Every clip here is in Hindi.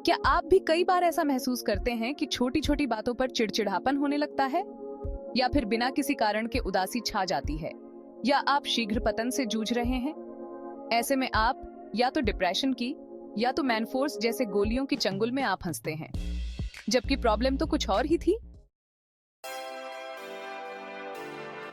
क्या आप भी कई बार ऐसा महसूस करते हैं कि छोटी छोटी बातों पर चिड़चिड़ापन होने लगता है, या फिर बिना किसी कारण के उदासी छा जाती है, या आप शीघ्र पतन से जूझ रहे हैं? ऐसे में आप या तो डिप्रेशन की या तो मैनफोर्स जैसे गोलियों की चंगुल में आप फंसते हैं, जबकि प्रॉब्लम तो कुछ और ही थी।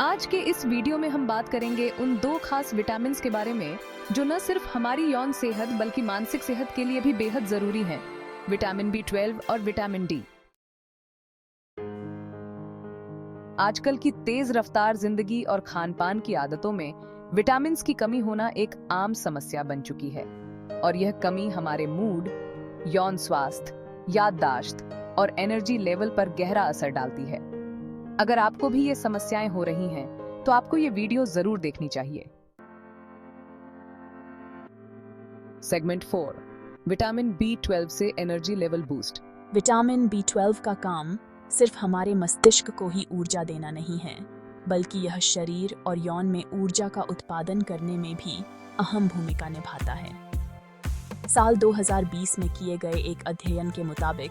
आज के इस वीडियो में हम बात करेंगे उन दो खास विटामिन के बारे में जो न सिर्फ हमारी यौन सेहत बल्कि मानसिक सेहत के लिए भी बेहद जरूरी हैं। विटामिन B12 और विटामिन डी। आजकल की तेज रफ्तार जिंदगी और खान-पान की आदतों में विटामिन की कमी होना एक आम समस्या बन चुकी है, और यह कमी हमारे मूड, यौन स्वास्थ्य, याददाश्त और एनर्जी लेवल पर गहरा असर डालती है। अगर आपको भी ये समस्याएं हो रही हैं, तो आपको ये वीडियो जरूर देखनी चाहिए। सेगमेंट 4, विटामिन B12 से energy level boost. Vitamin B12 का काम सिर्फ हमारे मस्तिष्क को ही ऊर्जा देना नहीं है, बल्कि यह शरीर और यौन में ऊर्जा का उत्पादन करने में भी अहम भूमिका निभाता है। साल 2020 में किए गए एक अध्ययन के मुताबिक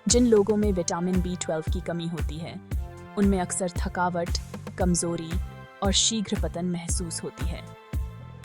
जिन लोगों में विटामिन B12 की कमी होती है, उनमें अक्सर थकावट, कमजोरी और शीघ्र पतन महसूस होती है।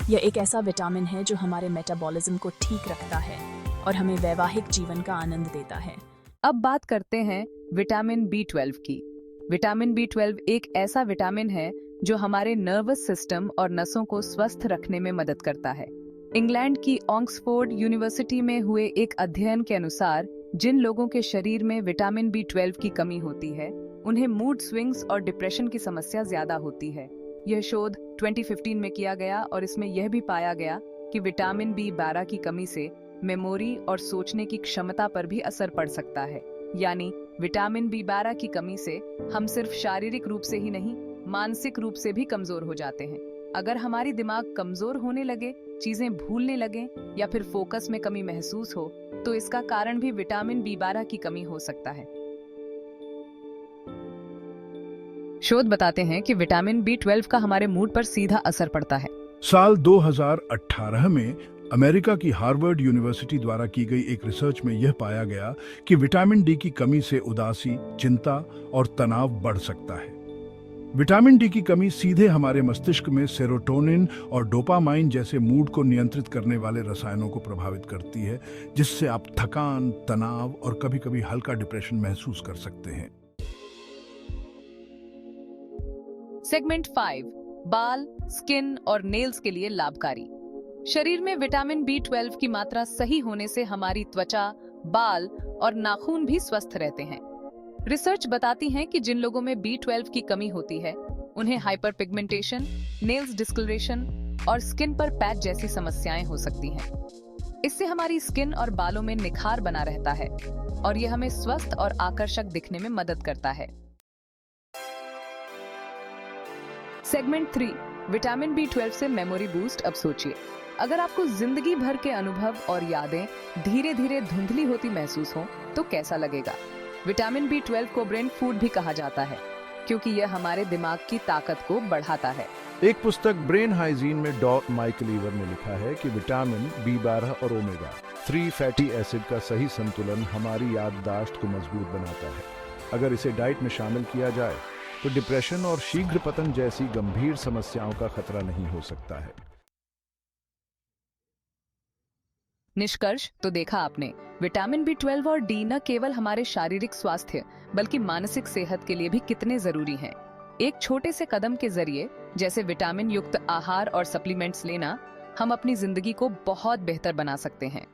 यह एक ऐसा विटामिन है जो हमारे मेटाबॉलिज्म को ठीक रखता है और हमें वैवाहिक जीवन का आनंद देता है। अब बात करते हैं विटामिन B12 की। विटामिन B12 एक ऐसा विटामिन है जो हमारे नर्वस सिस्टम और नसों को स्वस्थ रखने में मदद करता है। इंग्लैंड की ऑक्सफोर्ड यूनिवर्सिटी में हुए एक अध्ययन के अनुसार जिन लोगों के शरीर में विटामिन B12 की कमी होती है, उन्हें मूड स्विंग्स और डिप्रेशन की समस्या ज्यादा होती है। यह शोध 2015 में किया गया और इसमें यह भी पाया गया कि विटामिन B12 की कमी से मेमोरी और सोचने की क्षमता पर भी असर पड़ सकता है। यानी विटामिन B12 की कमी से हम सिर्फ शारीरिक रूप से ही नहीं, मानसिक रूप से भी कमजोर हो जाते हैं। अगर हमारी दिमाग कमजोर होने लगे, चीजें भूलने लगे या फिर फोकस में कमी महसूस हो, तो इसका कारण भी विटामिन B12 की कमी हो सकता है। शोध बताते हैं कि विटामिन B12 का हमारे मूड पर सीधा असर पड़ता है। साल 2018 में अमेरिका की हार्वर्ड यूनिवर्सिटी द्वारा की गई एक रिसर्च में यह पाया गया कि विटामिन डी की कमी से उदासी, चिंता और तनाव बढ़ सकता है। विटामिन डी की कमी सीधे हमारे मस्तिष्क में सेरोटोनिन और डोपामाइन जैसे मूड को नियंत्रित करने वाले रसायनों को प्रभावित करती है, जिससे आप थकान, तनाव और कभी-कभी हल्का डिप्रेशन महसूस कर सकते हैं। सेगमेंट 5, बाल, स्किन और नेल्स के लिए लाभकारी। शरीर में विटामिन B12 की मात्रा सही होने से हमारी त्वचा, बाल और नाखून भी स्वस्थ रहते हैं। रिसर्च बताती है कि जिन लोगों में B12 की कमी होती है, उन्हें हाइपरपिगमेंटेशन, नेल्स डिस्कलरेशन और स्किन पर पैच जैसी समस्याएं हो सकती हैं। इससे हमारी स्किन और बालों में निखार बना रहता है और यह हमें स्वस्थ और आकर्षक दिखने में मदद करता है। सेगमेंट 3, विटामिन B12 से मेमोरी बूस्ट। अब सोचिए, अगर आपको जिंदगी भर के अनुभव और यादें धीरे धीरे धुंधली होती महसूस हो, तो कैसा लगेगा? विटामिन B12 को ब्रेन फूड भी कहा जाता है, क्योंकि यह हमारे दिमाग की ताकत को बढ़ाता है। एक पुस्तक ब्रेन हाइजीन में डॉक्टर माइकल ईवर ने लिखा है कि विटामिन B12 और ओमेगा 3 फैटी एसिड का सही संतुलन हमारी याददाश्त को मजबूत बनाता है। अगर इसे डाइट में शामिल किया जाए तो डिप्रेशन और शीघ्र पतन जैसी गंभीर समस्याओं का खतरा नहीं हो सकता है। निष्कर्ष तो देखा आपने, विटामिन B12 और डी न केवल हमारे शारीरिक स्वास्थ्य बल्कि मानसिक सेहत के लिए भी कितने जरूरी हैं। एक छोटे से कदम के जरिए, जैसे विटामिन युक्त आहार और सप्लीमेंट्स लेना, हम अपनी जिंदगी को बहुत बेहतर बना सकते हैं।